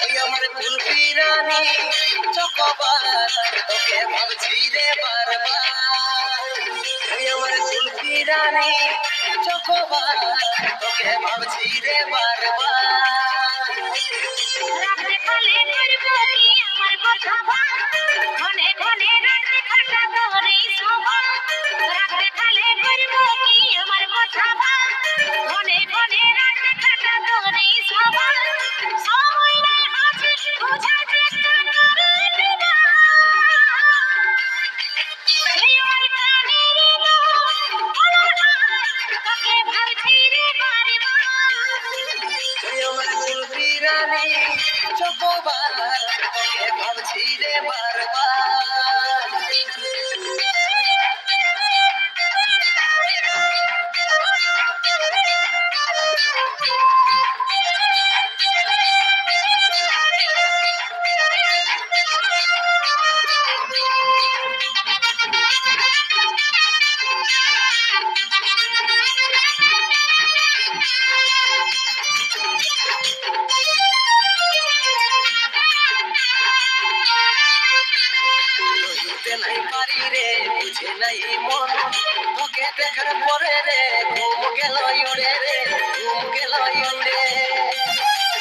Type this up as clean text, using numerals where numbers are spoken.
ওই আমার কুলফি রানী চকোবার তোকে ভাবছি রে বারবার। ওই আমার কুলফি রানী চকোবার তোকে ভাবছি রে বারবার। রাতে খালে করব কি আমার কথা ভাব, ঘনে ঘনে রাতে খাটা তোরে শোভা। রাতে খালে করব কি আমার কথা ভাব, ঘনে ঘনে রাতে খাটা তোরে শোভা। সময় নাই আছে বুঝা চেষ্টা করে নিবা, এই আমার কানের তোকে ভাবছি রে বারবার। ওই আমার কুলফি রানী চকোবার তোকে ভাবছি রে বারবার। লইতে নাই পারি রে বুঝে নাই মন, তোকে দেখার পরে রে ঘুম গেল উড়ে রে, ঘুম গেল উড়ে।